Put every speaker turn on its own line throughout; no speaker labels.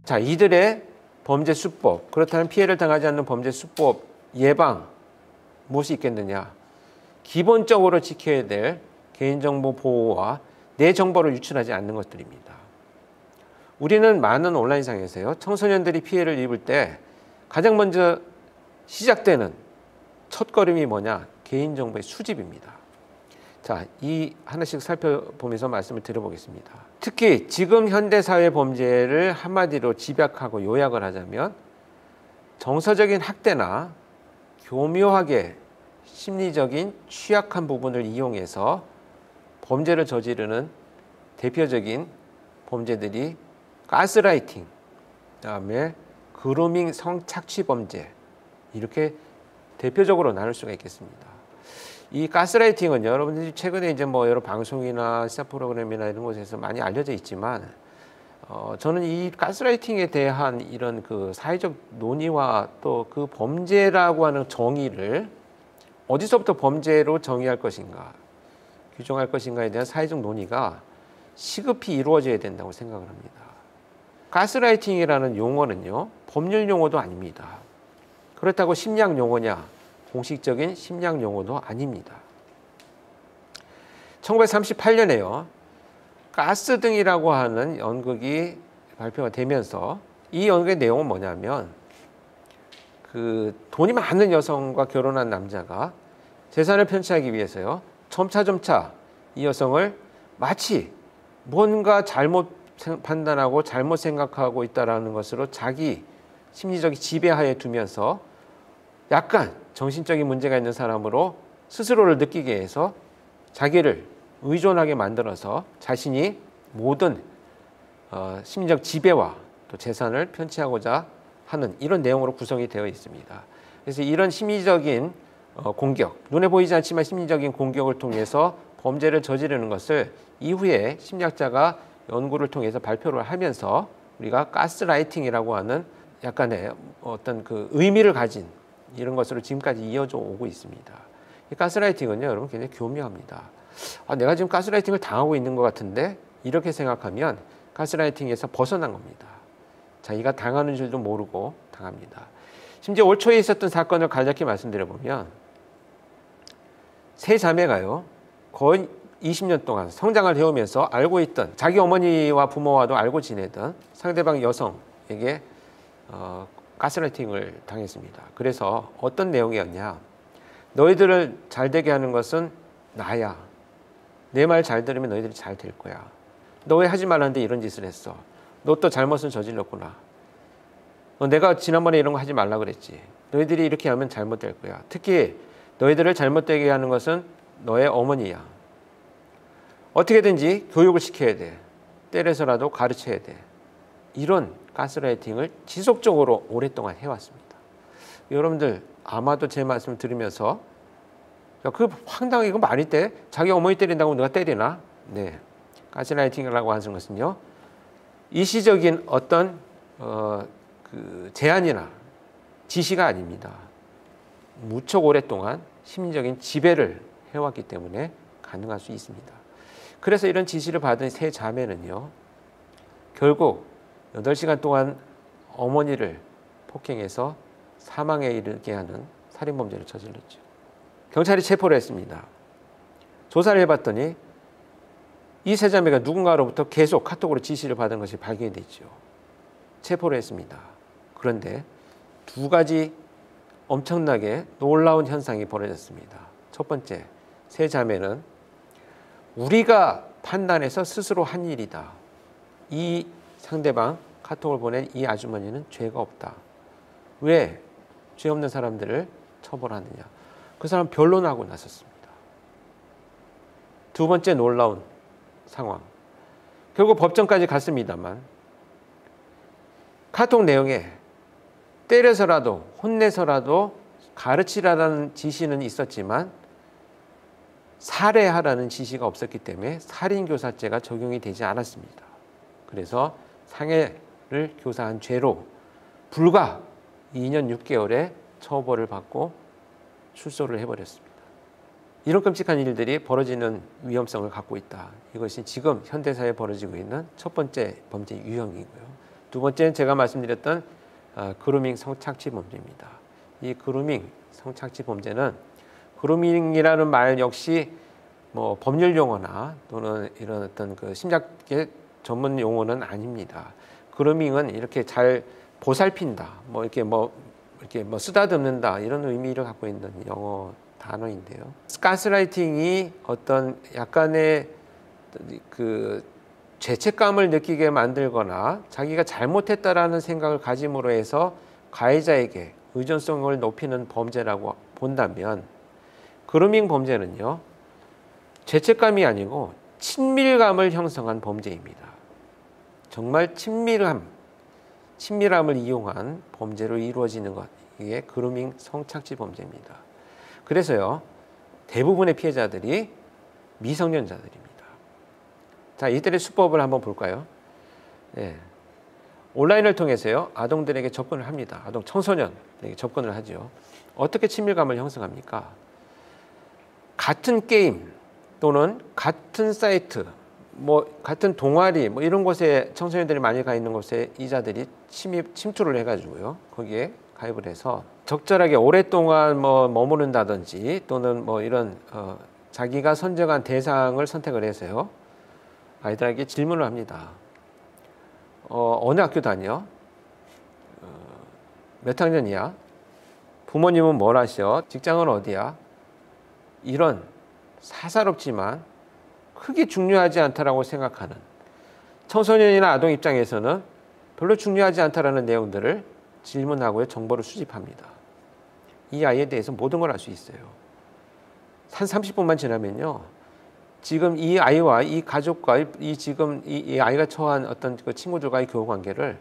자, 이들의 범죄 수법, 그렇다면 피해를 당하지 않는 범죄 수법 예방 무엇이 있겠느냐? 기본적으로 지켜야 될 개인정보 보호와 내 정보를 유출하지 않는 것들입니다. 우리는 많은 온라인상에서요, 청소년들이 피해를 입을 때 가장 먼저 시작되는 첫걸음이 뭐냐? 개인정보의 수집입니다. 자, 이 하나씩 살펴보면서 말씀을 드려보겠습니다. 특히 지금 현대사회 범죄를 한마디로 집약하고 요약을 하자면 정서적인 학대나 교묘하게 심리적인 취약한 부분을 이용해서 범죄를 저지르는 대표적인 범죄들이 가스라이팅, 그다음에 그루밍 성착취 범죄, 이렇게 대표적으로 나눌 수가 있겠습니다. 이 가스라이팅은요, 여러분들이 최근에 이제 뭐 여러 방송이나 시사 프로그램이나 이런 곳에서 많이 알려져 있지만, 저는 이 가스라이팅에 대한 이런 그 사회적 논의와 또 그 범죄라고 하는 정의를 어디서부터 범죄로 정의할 것인가, 규정할 것인가에 대한 사회적 논의가 시급히 이루어져야 된다고 생각을 합니다. 가스라이팅이라는 용어는요, 법률 용어도 아닙니다. 그렇다고 심리학 용어냐? 공식적인 심리학 용어도 아닙니다. 1938년에요. 가스 등이라고 하는 연극이 발표가 되면서 이 연극의 내용은 뭐냐면 그 돈이 많은 여성과 결혼한 남자가 재산을 편취하기 위해서요. 점차 이 여성을 마치 뭔가 잘못 판단하고 잘못 생각하고 있다라는 것으로 자기 심리적인 지배하에 두면서 약간 정신적인 문제가 있는 사람으로 스스로를 느끼게 해서 자기를 의존하게 만들어서 자신이 모든 심리적 지배와 또 재산을 편취하고자 하는 이런 내용으로 구성이 되어 있습니다. 그래서 이런 심리적인 공격, 눈에 보이지 않지만 심리적인 공격을 통해서 범죄를 저지르는 것을 이후에 심리학자가 연구를 통해서 발표를 하면서 우리가 가스라이팅이라고 하는 약간의 어떤 그 의미를 가진 이런 것으로 지금까지 이어져 오고 있습니다. 이 가스라이팅은요, 여러분 굉장히 교묘합니다. 내가 지금 가스라이팅을 당하고 있는 것 같은데 이렇게 생각하면 가스라이팅에서 벗어난 겁니다. 자기가 당하는 줄도 모르고 당합니다. 심지어 올 초에 있었던 사건을 간략히 말씀드려보면 세 자매가요, 거의 20년 동안 성장을 해오면서 알고 있던 자기 어머니와 부모와도 알고 지내던 상대방 여성에게 가스라이팅을 당했습니다. 그래서 어떤 내용이었냐? 너희들을 잘 되게 하는 것은 나야. 내 말 잘 들으면 너희들이 잘 될 거야. 너 왜 하지 말라는데 이런 짓을 했어? 너 또 잘못은 저질렀구나. 내가 지난번에 이런 거 하지 말라 그랬지. 너희들이 이렇게 하면 잘못될 거야. 특히 너희들을 잘못되게 하는 것은 너의 어머니야. 어떻게든지 교육을 시켜야 돼. 때려서라도 가르쳐야 돼. 이런 가스라이팅을 지속적으로 오랫동안 해왔습니다. 여러분들 아마도 제 말씀을 들으면서 그 황당하게 이거 말이 돼? 자기 어머니 때린다고 누가 때리나? 네, 가스라이팅이라고 하는 것은요, 일시적인 어떤 그 제안이나 지시가 아닙니다. 무척 오랫동안 심리적인 지배를 해왔기 때문에 가능할 수 있습니다. 그래서 이런 지시를 받은 세 자매는요, 결국 8시간 동안 어머니를 폭행해서 사망에 이르게 하는 살인범죄를 저질렀죠. 경찰이 체포를 했습니다. 조사를 해봤더니 이 세 자매가 누군가로부터 계속 카톡으로 지시를 받은 것이 발견됐죠. 체포를 했습니다. 그런데 두 가지 엄청나게 놀라운 현상이 벌어졌습니다. 첫 번째, 세 자매는 우리가 판단해서 스스로 한 일이다. 이 상대방 카톡을 보낸 이 아주머니는 죄가 없다. 왜 죄 없는 사람들을 처벌하느냐. 그 사람 변론하고 나섰습니다. 두 번째 놀라운 상황. 결국 법정까지 갔습니다만 카톡 내용에 때려서라도 혼내서라도 가르치라는 지시는 있었지만 살해하라는 지시가 없었기 때문에 살인교사죄가 적용이 되지 않았습니다. 그래서 상해를 교사한 죄로 불과 2년 6개월의 처벌을 받고 출소를 해버렸습니다. 이런 끔찍한 일들이 벌어지는 위험성을 갖고 있다. 이것이 지금 현대사회에 벌어지고 있는 첫 번째 범죄 유형이고요. 두 번째는 제가 말씀드렸던 그루밍 성착취 범죄입니다. 이 그루밍 성착취 범죄는 그루밍이라는 말 역시 뭐 법률 용어나 또는 이런 어떤 그 심리학계 전문 용어는 아닙니다. 그루밍은 이렇게 잘 보살핀다, 뭐 이렇게 뭐 쓰다듬는다 이런 의미를 갖고 있는 영어 단어인데요. 가스라이팅이 어떤 약간의 그 죄책감을 느끼게 만들거나 자기가 잘못했다라는 생각을 가짐으로 해서 가해자에게 의존성을 높이는 범죄라고 본다면, 그루밍 범죄는요, 죄책감이 아니고 친밀감을 형성한 범죄입니다. 정말 친밀함을 이용한 범죄로 이루어지는 것, 이게 그루밍 성착취 범죄입니다. 그래서요, 대부분의 피해자들이 미성년자들입니다. 자, 이들의 수법을 한번 볼까요? 예. 온라인을 통해서요, 아동들에게 접근을 합니다. 아동 청소년에게 접근을 하죠. 어떻게 친밀감을 형성합니까? 같은 게임 또는 같은 사이트, 뭐 같은 동아리, 뭐 이런 곳에 청소년들이 많이 가 있는 곳에 이자들이 침투를 해가지고요, 거기에 가입을 해서 적절하게 오랫동안 뭐 머무른다든지 또는 뭐 이런 자기가 선정한 대상을 선택을 해서요, 아이들에게 질문을 합니다. 어느 학교 다녀? 몇 학년이야? 부모님은 뭘 하셔? 직장은 어디야? 이런 사사롭지만 크게 중요하지 않다라고 생각하는, 청소년이나 아동 입장에서는 별로 중요하지 않다라는 내용들을 질문하고요, 정보를 수집합니다. 이 아이에 대해서 모든 걸 알 수 있어요. 한 30분만 지나면요, 지금 이 아이와 이 가족과 이 아이가 처한 어떤 그 친구들과의 교우 관계를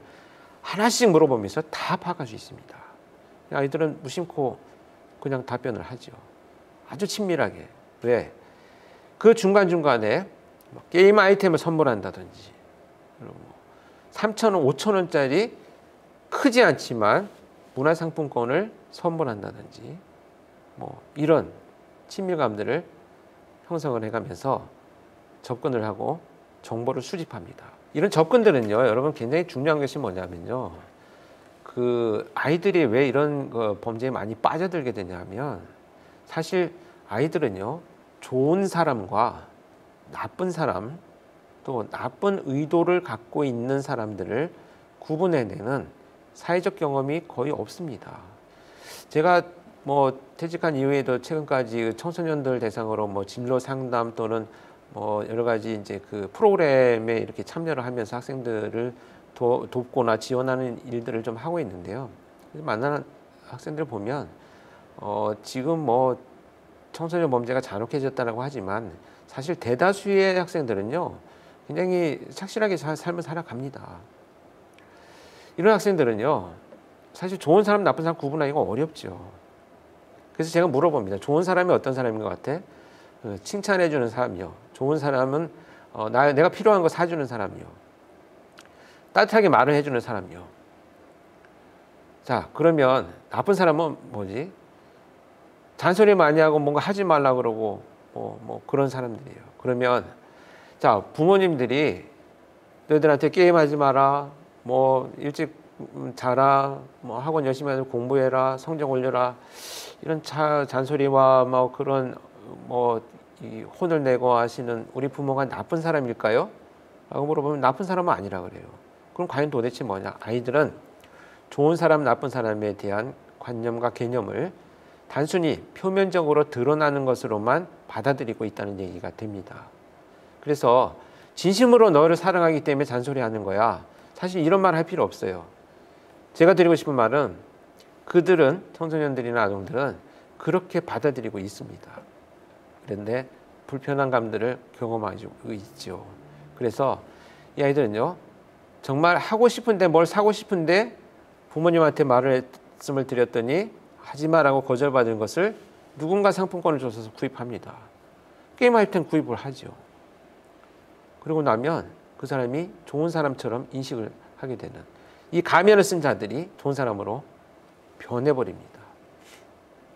하나씩 물어보면서 다 파악할 수 있습니다. 아이들은 무심코 그냥 답변을 하죠. 아주 친밀하게. 왜? 그 중간중간에 게임 아이템을 선물한다든지, 3,000원, 5,000원짜리 크지 않지만 문화상품권을 선물한다든지, 뭐 이런 친밀감들을 형성을 해가면서 접근을 하고 정보를 수집합니다. 이런 접근들은요, 여러분 굉장히 중요한 것이 뭐냐면요, 그 아이들이 왜 이런 범죄에 많이 빠져들게 되냐면, 사실 아이들은요, 좋은 사람과 나쁜 사람, 또 나쁜 의도를 갖고 있는 사람들을 구분해내는 사회적 경험이 거의 없습니다. 제가 뭐 퇴직한 이후에도 최근까지 청소년들 대상으로 뭐 진로 상담 또는 뭐 여러 가지 이제 그 프로그램에 이렇게 참여를 하면서 학생들을 돕거나 지원하는 일들을 좀 하고 있는데요. 만나는 학생들 보면 지금 뭐 청소년 범죄가 잔혹해졌다고 하지만 사실 대다수의 학생들은요, 굉장히 착실하게 삶을 살아갑니다. 이런 학생들은요, 사실 좋은 사람 나쁜 사람 구분하기가 어렵죠. 그래서 제가 물어봅니다. 좋은 사람이 어떤 사람인 것 같아? 칭찬해주는 사람이요. 좋은 사람은 내가 필요한 거 사주는 사람이요. 따뜻하게 말을 해주는 사람이요. 자, 그러면 나쁜 사람은 뭐지? 잔소리 많이 하고 뭔가 하지 말라 그러고 뭐 그런 사람들이에요. 그러면 자, 부모님들이 너희들한테 게임하지 마라, 뭐 일찍 자라, 뭐 학원 열심히 해서 공부해라, 성적 올려라, 이런 잔소리와 뭐 그런 이 혼을 내고 하시는 우리 부모가 나쁜 사람일까요? 라고 물어보면 나쁜 사람은 아니라 그래요. 그럼 과연 도대체 뭐냐? 아이들은 좋은 사람, 나쁜 사람에 대한 관념과 개념을 단순히 표면적으로 드러나는 것으로만 받아들이고 있다는 얘기가 됩니다. 그래서 진심으로 너를 사랑하기 때문에 잔소리하는 거야, 사실 이런 말 할 필요 없어요. 제가 드리고 싶은 말은, 그들은, 청소년들이나 아동들은 그렇게 받아들이고 있습니다. 그런데 불편한 감들을 경험하고 있죠. 그래서 이 아이들은요, 정말 하고 싶은데, 뭘 사고 싶은데 부모님한테 말씀을 드렸더니 하지 마라고 거절받은 것을 누군가 상품권을 줘서 구입합니다. 게임 아이템 구입을 하죠. 그러고 나면 그 사람이 좋은 사람처럼 인식을 하게 되는, 이 가면을 쓴 자들이 좋은 사람으로 변해버립니다.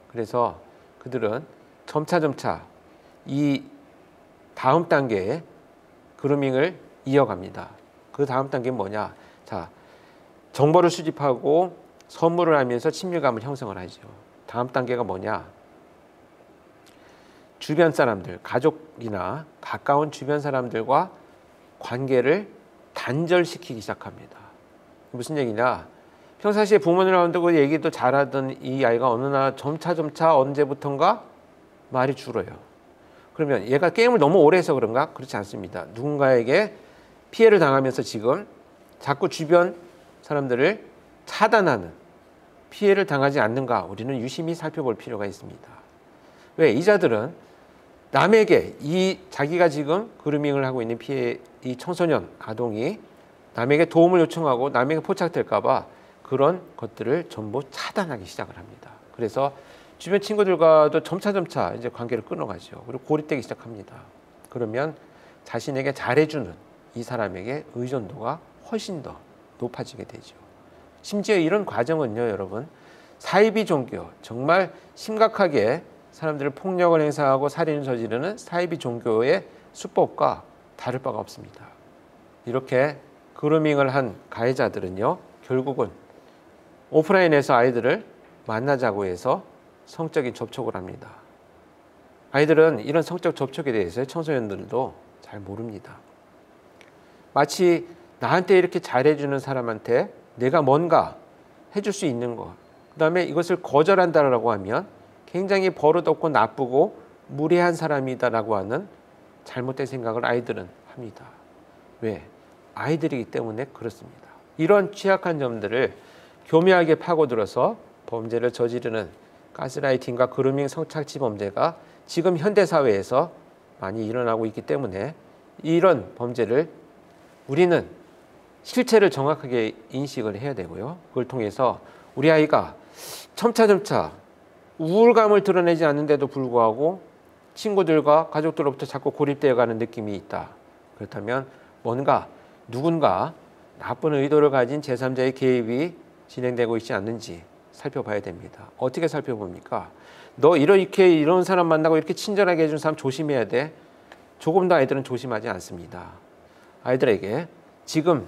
그래서 그들은 점차점차 이 다음 단계의 그루밍을 이어갑니다. 그 다음 단계는 뭐냐? 자, 정보를 수집하고 선물을 하면서 친밀감을 형성을 하죠. 다음 단계가 뭐냐? 주변 사람들, 가족이나 가까운 주변 사람들과 관계를 단절시키기 시작합니다. 무슨 얘기냐? 평상시에 부모님하고 얘기도 잘하던 이 아이가 어느 날 점차 언제부턴가 말이 줄어요. 그러면 얘가 게임을 너무 오래 해서 그런가? 그렇지 않습니다. 누군가에게 피해를 당하면서 지금 자꾸 주변 사람들을 차단하는, 피해를 당하지 않는가 우리는 유심히 살펴볼 필요가 있습니다. 왜? 이자들은 남에게 자기가 지금 그루밍을 하고 있는 이 청소년 아동이 남에게 도움을 요청하고 남에게 포착될까 봐 그런 것들을 전부 차단하기 시작을 합니다. 그래서 주변 친구들과도 점차 이제 관계를 끊어가죠. 그리고 고립되기 시작합니다. 그러면 자신에게 잘해주는 이 사람에게 의존도가 훨씬 더 높아지게 되죠. 심지어 이런 과정은요, 여러분, 사이비 종교, 정말 심각하게 사람들을 폭력을 행사하고 살인을 저지르는 사이비 종교의 수법과 다를 바가 없습니다. 이렇게 그루밍을 한 가해자들은요, 결국은 오프라인에서 아이들을 만나자고 해서 성적인 접촉을 합니다. 아이들은 이런 성적 접촉에 대해서 청소년들도 잘 모릅니다. 마치 나한테 이렇게 잘해주는 사람한테 내가 뭔가 해줄 수 있는 것, 그 다음에 이것을 거절한다라고 하면 굉장히 버릇없고 나쁘고 무례한 사람이다라고 하는 잘못된 생각을 아이들은 합니다. 왜? 아이들이기 때문에 그렇습니다. 이런 취약한 점들을 교묘하게 파고들어서 범죄를 저지르는 가스라이팅과 그루밍 성착취 범죄가 지금 현대사회에서 많이 일어나고 있기 때문에 이런 범죄를 우리는 실체를 정확하게 인식을 해야 되고요. 그걸 통해서 우리 아이가 점차 우울감을 드러내지 않는데도 불구하고 친구들과 가족들로부터 자꾸 고립되어 가는 느낌이 있다. 그렇다면 누군가 나쁜 의도를 가진 제3자의 개입이 진행되고 있지 않는지 살펴봐야 됩니다. 어떻게 살펴봅니까? 너 이런 사람 만나고 이렇게 친절하게 해준 사람 조심해야 돼. 조금 더 아이들은 조심하지 않습니다. 아이들에게 지금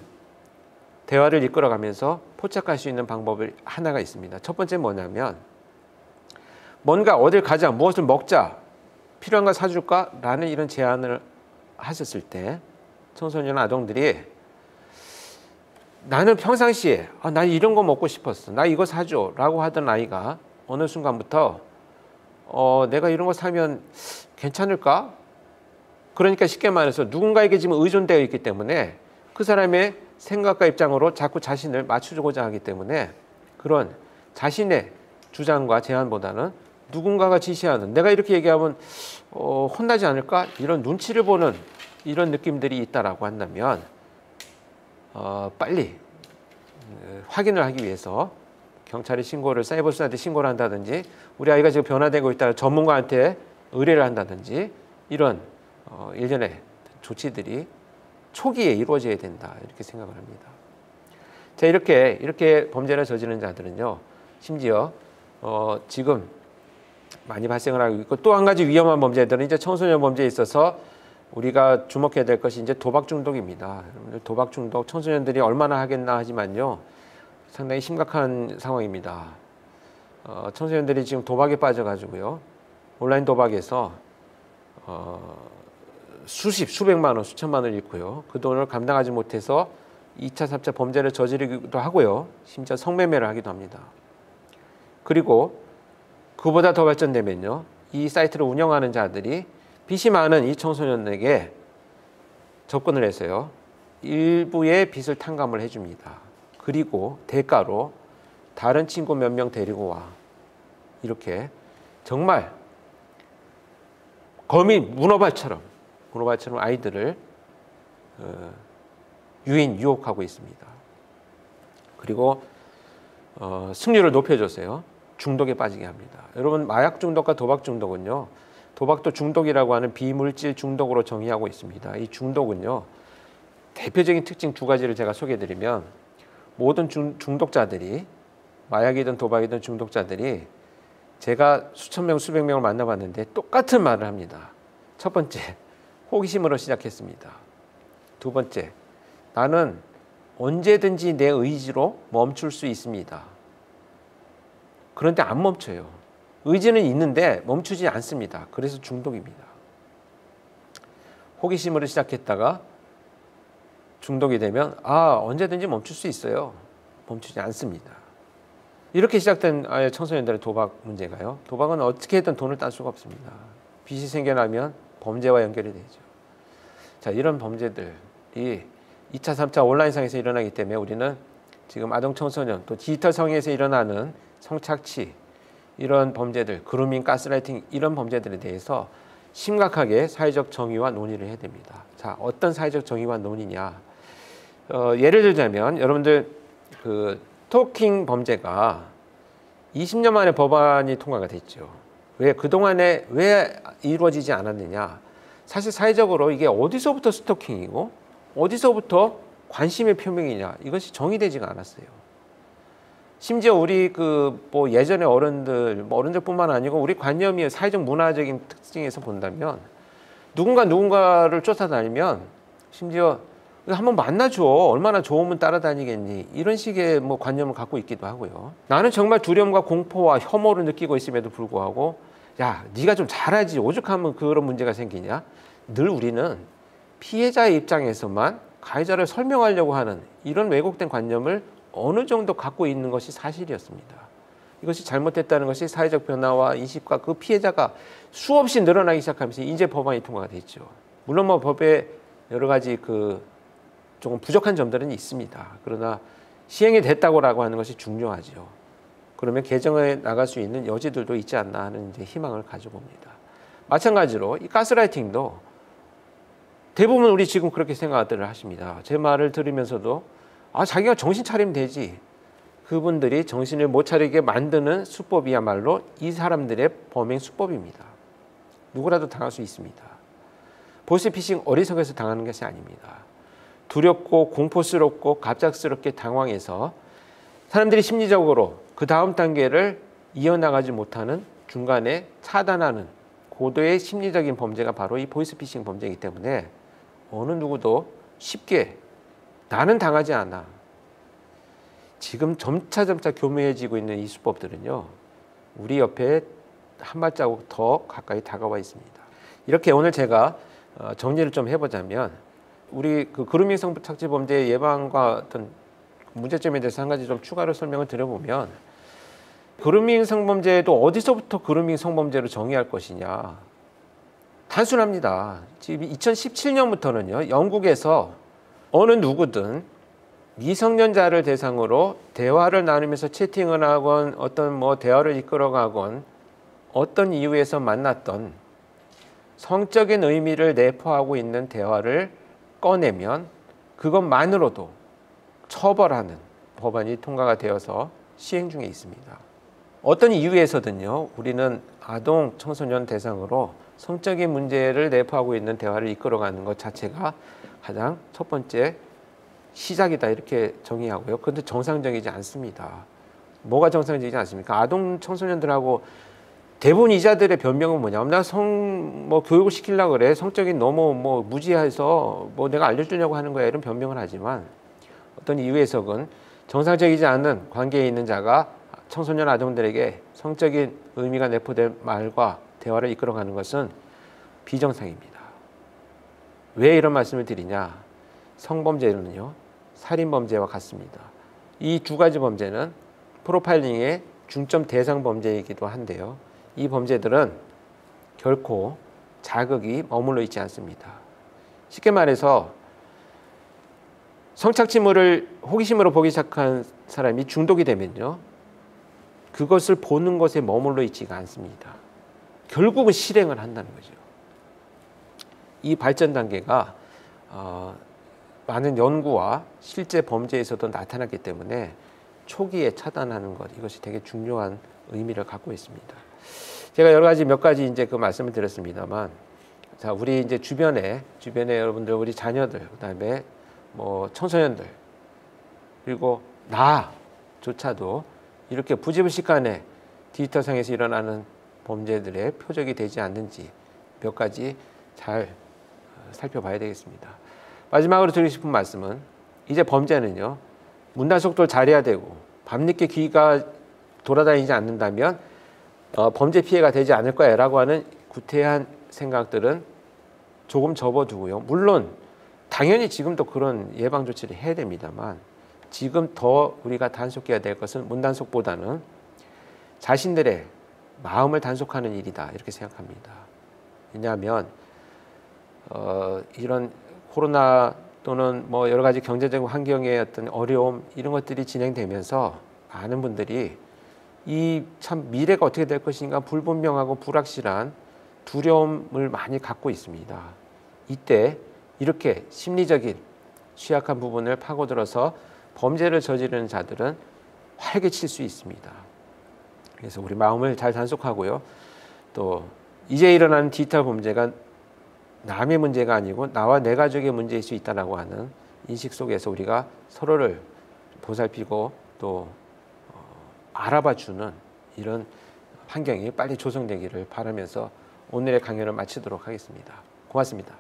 대화를 이끌어가면서 포착할 수 있는 방법이 하나가 있습니다. 첫 번째 뭐냐면 뭔가 어딜 가자, 무엇을 먹자, 필요한 거 사줄까? 라는 이런 제안을 하셨을 때 청소년 아동들이 나는 평상시에 나 이런 거 먹고 싶었어, 나 이거 사줘 라고 하던 아이가 어느 순간부터 내가 이런 거 사면 괜찮을까? 그러니까 쉽게 말해서 누군가에게 지금 의존되어 있기 때문에 그 사람의 생각과 입장으로 자꾸 자신을 맞추고자 하기 때문에 그런 자신의 주장과 제안보다는 누군가가 지시하는, 내가 이렇게 얘기하면 혼나지 않을까? 이런 눈치를 보는 이런 느낌들이 있다라고 한다면 빨리 확인을 하기 위해서 경찰에 사이버수사한테 신고를 한다든지 우리 아이가 지금 변화되고 있다는 전문가한테 의뢰를 한다든지 이런 일련의 조치들이 초기에 이루어져야 된다 이렇게 생각을 합니다. 자, 이렇게 범죄를 저지르는 자들은요, 심지어 지금 많이 발생을 하고 있고, 또 한 가지 위험한 범죄들은 이제 청소년 범죄에 있어서 우리가 주목해야 될 것이 이제 도박 중독입니다. 여러분들 도박 중독 청소년들이 얼마나 하겠나 하지만요, 상당히 심각한 상황입니다. 청소년들이 지금 도박에 빠져가지고요, 온라인 도박에서 수백만 원, 수천만 원을 잃고요, 그 돈을 감당하지 못해서 2차, 3차 범죄를 저지르기도 하고요, 심지어 성매매를 하기도 합니다. 그리고 그보다 더 발전되면요, 이 사이트를 운영하는 자들이 빚이 많은 이 청소년에게 접근을 해서요, 일부의 빚을 탕감을 해줍니다. 그리고 대가로 다른 친구 몇 명 데리고 와, 이렇게 정말 거미 문어발처럼 아이들을 유혹하고 있습니다. 그리고 승률을 높여줬어요. 중독에 빠지게 합니다. 여러분, 마약 중독과 도박 중독은요, 도박도 중독이라고 하는 비물질 중독으로 정의하고 있습니다. 이 중독은요, 대표적인 특징 두 가지를 제가 소개해드리면, 모든 중독자들이, 마약이든 도박이든 중독자들이 제가 수천 명, 수백 명을 만나봤는데 똑같은 말을 합니다. 첫 번째, 호기심으로 시작했습니다. 두 번째, 나는 언제든지 내 의지로 멈출 수 있습니다. 그런데 안 멈춰요. 의지는 있는데 멈추지 않습니다. 그래서 중독입니다. 호기심으로 시작했다가 중독이 되면 언제든지 멈출 수 있어요. 멈추지 않습니다. 이렇게 시작된 청소년들의 도박 문제가요. 도박은 어떻게든 돈을 딴 수가 없습니다. 빚이 생겨나면 범죄와 연결이 되죠. 자, 이런 범죄들이 2차, 3차 온라인상에서 일어나기 때문에 우리는 지금 아동 청소년 또 디지털 성에서 일어나는 성착취 이런 범죄들, 그루밍, 가스라이팅 이런 범죄들에 대해서 심각하게 사회적 정의와 논의를 해야 됩니다. 자, 어떤 사회적 정의와 논의냐? 예를 들자면 여러분들 그 스토킹 범죄가 20년 만에 법안이 통과가 됐죠. 왜 그동안에 왜 이루어지지 않았느냐? 사실 사회적으로 이게 어디서부터 스토킹이고 어디서부터 관심의 표명이냐 이것이 정의되지가 않았어요. 심지어 우리 예전에 어른들뿐만 아니고 우리 관념이 사회적 문화적인 특징에서 본다면 누군가를 쫓아다니면 심지어 한번 만나줘. 얼마나 좋으면 따라다니겠니. 이런 식의 관념을 갖고 있기도 하고요. 나는 정말 두려움과 공포와 혐오를 느끼고 있음에도 불구하고 야, 네가 좀 잘하지. 오죽하면 그런 문제가 생기냐. 늘 우리는 피해자의 입장에서만 가해자를 설명하려고 하는 이런 왜곡된 관념을 어느 정도 갖고 있는 것이 사실이었습니다. 이것이 잘못됐다는 것이 사회적 변화와 인식과 그 피해자가 수없이 늘어나기 시작하면서 이제 법안이 통과가 됐죠. 물론 법에 여러 가지 조금 부족한 점들은 있습니다. 그러나 시행이 됐다고 하는 것이 중요하죠. 그러면 개정해 나갈 수 있는 여지들도 있지 않나 하는 이제 희망을 가져봅니다. 마찬가지로 이 가스라이팅도 대부분 우리 지금 그렇게 생각들을 하십니다. 제 말을 들으면서도 자기가 정신 차리면 되지. 그분들이 정신을 못 차리게 만드는 수법이야말로 이 사람들의 범행 수법입니다. 누구라도 당할 수 있습니다. 보이스피싱 어리석어서 당하는 것이 아닙니다. 두렵고 공포스럽고 갑작스럽게 당황해서 사람들이 심리적으로 그 다음 단계를 이어나가지 못하는 중간에 차단하는 고도의 심리적인 범죄가 바로 이 보이스피싱 범죄이기 때문에 어느 누구도 쉽게 나는 당하지 않아. 지금 점차 교묘해지고 있는 이 수법들은요. 우리 옆에 한 발자국 더 가까이 다가와 있습니다. 이렇게 오늘 제가 정리를 좀 해보자면 우리 그루밍 성착취 범죄 예방과 어떤 문제점에 대해서 한 가지 좀 추가로 설명을 드려보면 그루밍 성범죄도 어디서부터 그루밍 성범죄로 정의할 것이냐. 단순합니다. 지금 2017년부터는요. 영국에서 어느 누구든 미성년자를 대상으로 대화를 나누면서 채팅을 하건 어떤 대화를 이끌어가건 어떤 이유에서 만났던 성적인 의미를 내포하고 있는 대화를 꺼내면 그것만으로도 처벌하는 법안이 통과가 되어서 시행 중에 있습니다. 어떤 이유에서든요. 우리는 아동, 청소년 대상으로 성적인 문제를 내포하고 있는 대화를 이끌어가는 것 자체가 가장 첫 번째 시작이다 이렇게 정의하고요. 그런데 정상적이지 않습니다. 뭐가 정상적이지 않습니까? 아동 청소년들하고 대부분 이자들의 변명은 뭐냐면 나 교육을 시키려고 그래. 성적인 너무 무지해서 내가 알려주려고 하는 거야. 이런 변명을 하지만 어떤 이유에서는 정상적이지 않은 관계에 있는 자가 청소년 아동들에게 성적인 의미가 내포된 말과 대화를 이끌어가는 것은 비정상입니다. 왜 이런 말씀을 드리냐? 성범죄는요. 살인범죄와 같습니다. 이 두 가지 범죄는 프로파일링의 중점 대상 범죄이기도 한데요. 이 범죄들은 결코 자극이 머물러 있지 않습니다. 쉽게 말해서 성착취물을 호기심으로 보기 시작한 사람이 중독이 되면요. 그것을 보는 것에 머물러 있지가 않습니다. 결국은 실행을 한다는 거죠. 이 발전 단계가 많은 연구와 실제 범죄에서도 나타났기 때문에 초기에 차단하는 것 이것이 되게 중요한 의미를 갖고 있습니다. 제가 몇 가지 이제 말씀을 드렸습니다만, 자 우리 이제 주변에 여러분들 우리 자녀들 그다음에 청소년들 그리고 나조차도 이렇게 부지불식간에 디지털상에서 일어나는 범죄들의 표적이 되지 않는지 몇 가지 잘 살펴봐야 되겠습니다. 마지막으로 드리고 싶은 말씀은 이제 범죄는요, 문단속도를 잘해야 되고 밤늦게 귀가 돌아다니지 않는다면 범죄 피해가 되지 않을 거야라고 하는 구태한 생각들은 조금 접어두고요. 물론 당연히 지금도 그런 예방 조치를 해야 됩니다만 지금 더 우리가 단속해야 될 것은 문단속보다는 자신들의 마음을 단속하는 일이다 이렇게 생각합니다. 왜냐하면 이런 코로나 또는 뭐 여러 가지 경제적 환경의 어떤 어려움 이런 것들이 진행되면서 많은 분들이 이 참 미래가 어떻게 될 것인가 불분명하고 불확실한 두려움을 많이 갖고 있습니다. 이때 이렇게 심리적인 취약한 부분을 파고들어서 범죄를 저지르는 자들은 활개칠 수 있습니다. 그래서 우리 마음을 잘 단속하고요. 또 이제 일어나는 디지털 범죄가 남의 문제가 아니고 나와 내 가족의 문제일 수 있다라고 하는 인식 속에서 우리가 서로를 보살피고 또 알아봐주는 이런 환경이 빨리 조성되기를 바라면서 오늘의 강연을 마치도록 하겠습니다. 고맙습니다.